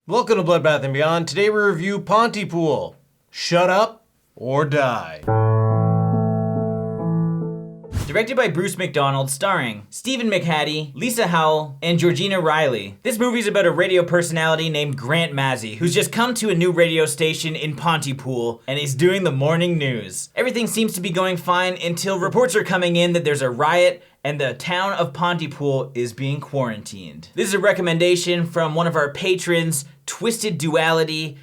Welcome to Bloodbath and Beyond. Today we review Pontypool. Shut up or die. Directed by Bruce McDonald, starring Stephen McHattie, Lisa Houle, and Georgina Reilly. This movie's about a radio personality named Grant Mazzy, who's just come to a new radio station in Pontypool, and he's doing the morning news. Everything seems to be going fine until reports are coming in that there's a riot and the town of Pontypool is being quarantined. This is a recommendation from one of our patrons, Twisted Duality.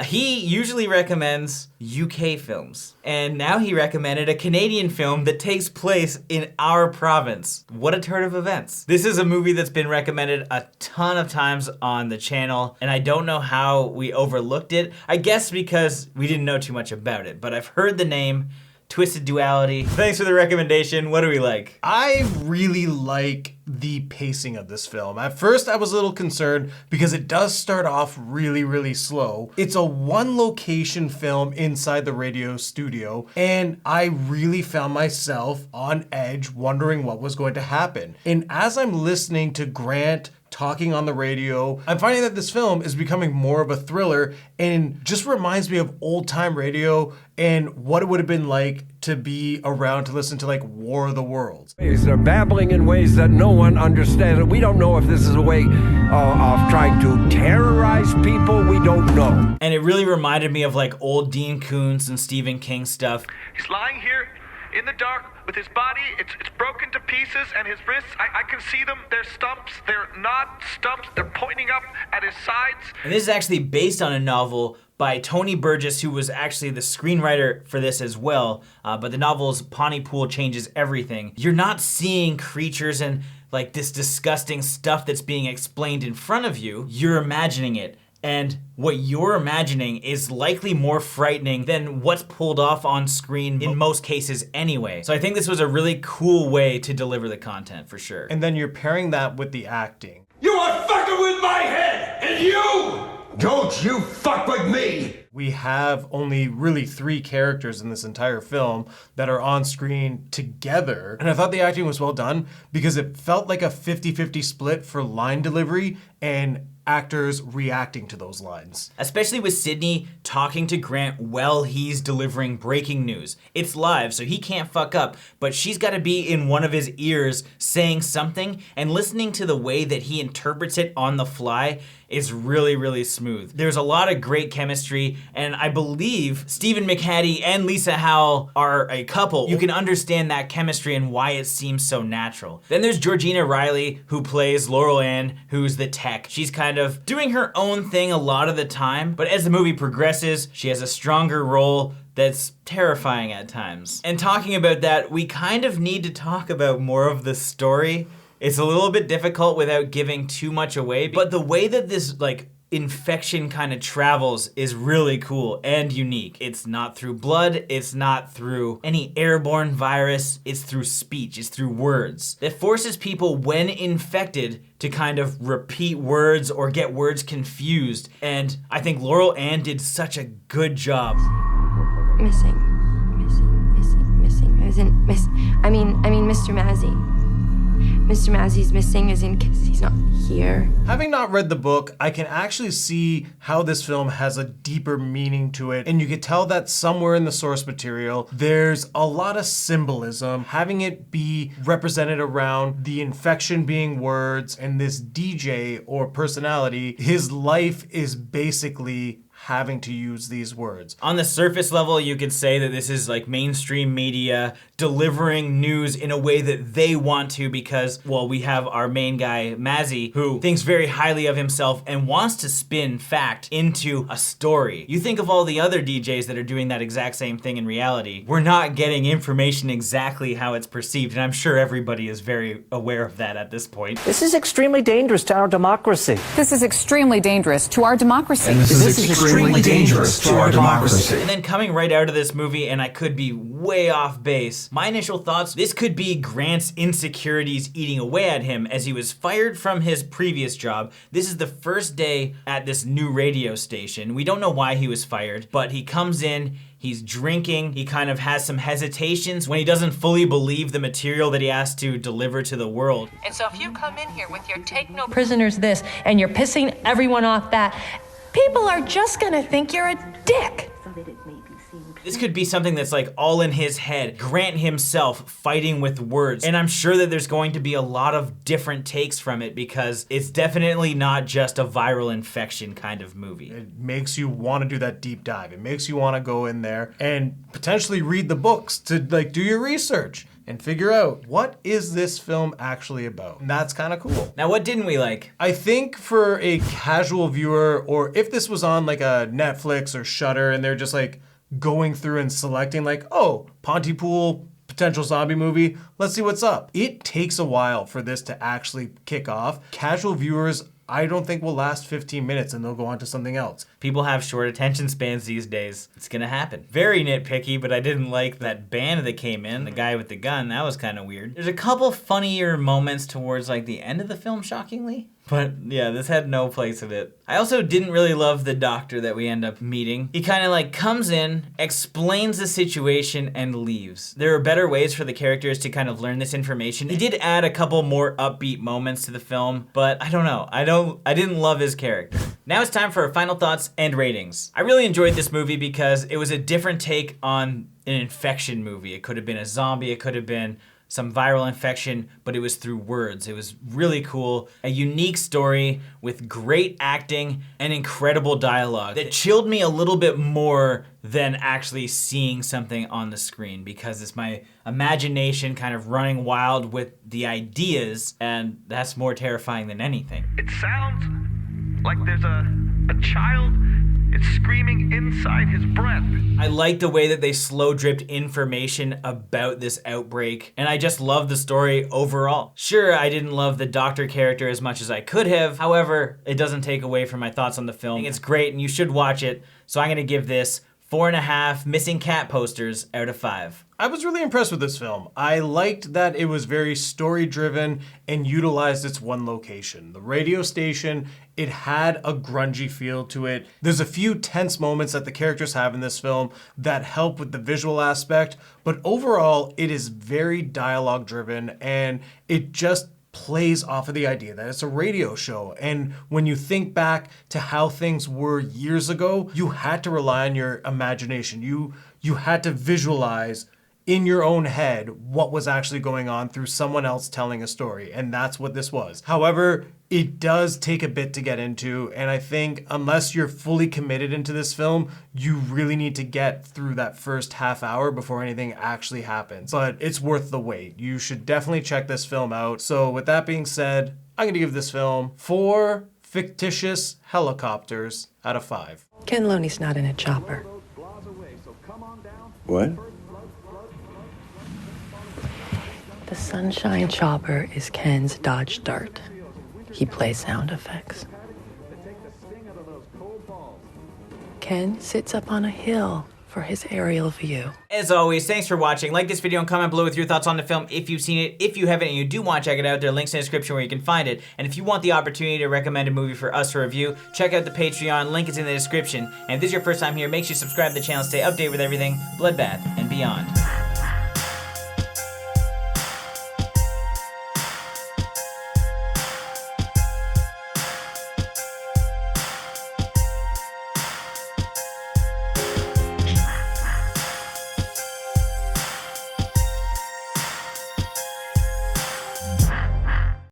He usually recommends UK films, and now he recommended a Canadian film that takes place in our province. What a turn of events. This is a movie that's been recommended a ton of times on the channel, and I don't know how we overlooked it. I guess because we didn't know too much about it, but I've heard the name, Twisted Duality. Thanks for the recommendation. What do we like? I really like the pacing of this film. At first I was a little concerned because it does start off really slow. It's a one location film inside the radio studio, and I really found myself on edge wondering what was going to happen. And as I'm listening to Grant talking on the radio, I'm finding that this film is becoming more of a thriller and just reminds me of old time radio and what it would have been like to be around to listen to like War of the Worlds. They're babbling in ways that no one understands. We don't know if this is a way of trying to terrorize people. We don't know. And it really reminded me of like old Dean Koontz and Stephen King stuff. He's lying here in the dark with his body, it's broken to pieces, and his wrists, I can see them, they're stumps, they're not stumps, they're pointing up at his sides. And this is actually based on a novel by Tony Burgess, who was actually the screenwriter for this as well, but the novel's Pontypool Changes Everything. You're not seeing creatures and like this disgusting stuff that's being explained in front of you, you're imagining it. And what you're imagining is likely more frightening than what's pulled off on screen in most cases anyway. So I think this was a really cool way to deliver the content for sure. And then you're pairing that with the acting. You are fucking with my head, and you don't you fuck with me. We have only really 3 characters in this entire film that are on screen together. And I thought the acting was well done because it felt like a 50-50 split for line delivery and actors reacting to those lines. Especially with Sydney talking to Grant while he's delivering breaking news. It's live, so he can't fuck up, but she's gotta be in one of his ears saying something, and listening to the way that he interprets it on the fly is really smooth. There's a lot of great chemistry, and I believe Stephen McHattie and Lisa Houle are a couple. You can understand that chemistry and why it seems so natural. Then there's Georgina Reilly, who plays Laurel Ann, who's the tech. She's kind of doing her own thing a lot of the time, but as the movie progresses, she has a stronger role that's terrifying at times. And talking about that, we kind of need to talk about more of the story. It's a little bit difficult without giving too much away, but the way that this like infection kind of travels is really cool and unique. It's not through blood, it's not through any airborne virus, it's through speech, it's through words. That forces people when infected to kind of repeat words or get words confused. And I think Laurel Ann did such a good job. Missing. I mean, Mr. Mazzy. Mr. Mazzy's missing as in because he's not here. Having not read the book, I can actually see how this film has a deeper meaning to it, and you could tell that somewhere in the source material, there's a lot of symbolism, having it be represented around the infection being words, and this DJ or personality, his life is basically having to use these words. On the surface level, you could say that this is like mainstream media delivering news in a way that they want to because, well, we have our main guy, Mazzy, who thinks very highly of himself and wants to spin fact into a story. You think of all the other DJs that are doing that exact same thing in reality. We're not getting information exactly how it's perceived, and I'm sure everybody is very aware of that at this point. This is extremely dangerous to our democracy. This is extremely dangerous to our democracy. And this is extremely dangerous to our democracy. And then coming right out of this movie, and I could be way off base, my initial thoughts, this could be Grant's insecurities eating away at him as he was fired from his previous job. This is the first day at this new radio station. We don't know why he was fired, but he comes in, he's drinking, he kind of has some hesitations when he doesn't fully believe the material that he has to deliver to the world. And so if you come in here with your take no prisoners this, and you're pissing everyone off that, People are just gonna think you're a dick. This could be something that's like all in his head. Grant himself fighting with words. And I'm sure that there's going to be a lot of different takes from it because it's definitely not just a viral infection kind of movie. It makes you want to do that deep dive. It makes you want to go in there and potentially read the books to like do your research and figure out what is this film actually about. And that's kind of cool. Now, what didn't we like? I think for a casual viewer, or if this was on like a Netflix or Shudder and they're just like going through and selecting like, oh, Pontypool, potential zombie movie, let's see what's up. It takes a while for this to actually kick off. Casual viewers, I don't think will last 15 minutes and they'll go on to something else. People have short attention spans these days. It's gonna happen. Very nitpicky, but I didn't like that band that came in, the guy with the gun, that was kind of weird. There's a couple funnier moments towards like the end of the film, shockingly. But yeah, this had no place in it. I also didn't really love the doctor that we end up meeting. He kind of like comes in, explains the situation, and leaves. There are better ways for the characters to kind of learn this information. He did add a couple more upbeat moments to the film, but I don't know. I didn't love his character. Now it's time for our final thoughts and ratings. I really enjoyed this movie because it was a different take on an infection movie. It could have been a zombie, it could have been some viral infection, but it was through words. It was really cool. A unique story with great acting and incredible dialogue that chilled me a little bit more than actually seeing something on the screen because it's my imagination kind of running wild with the ideas, and that's more terrifying than anything. It sounds like there's a child. It's screaming inside his breath. I like the way that they slow dripped information about this outbreak, and I just love the story overall. Sure, I didn't love the doctor character as much as I could have. However, it doesn't take away from my thoughts on the film. It's great and you should watch it. So I'm gonna give this 4.5 missing cat posters out of 5. I was really impressed with this film. I liked that it was very story-driven and utilized its one location. The radio station, it had a grungy feel to it. There's a few tense moments that the characters have in this film that help with the visual aspect, but overall, it is very dialogue-driven and it just plays off of the idea that it's a radio show. And when you think back to how things were years ago, you had to rely on your imagination. You had to visualize in your own head what was actually going on through someone else telling a story. And that's what this was. However, it does take a bit to get into. And I think unless you're fully committed into this film, you really need to get through that first half hour before anything actually happens. But it's worth the wait. You should definitely check this film out. So with that being said, I'm gonna give this film 4 fictitious helicopters out of 5. Ken Loney's not in a chopper. What? The Sunshine Chopper is Ken's Dodge Dart. He plays sound effects. Ken sits up on a hill for his aerial view. As always, thanks for watching. Like this video and comment below with your thoughts on the film if you've seen it. If you haven't and you do want to check it out, there are links in the description where you can find it. And if you want the opportunity to recommend a movie for us to review, check out the Patreon. Link is in the description. And if this is your first time here, make sure you subscribe to the channel to stay updated with everything Bloodbath and beyond.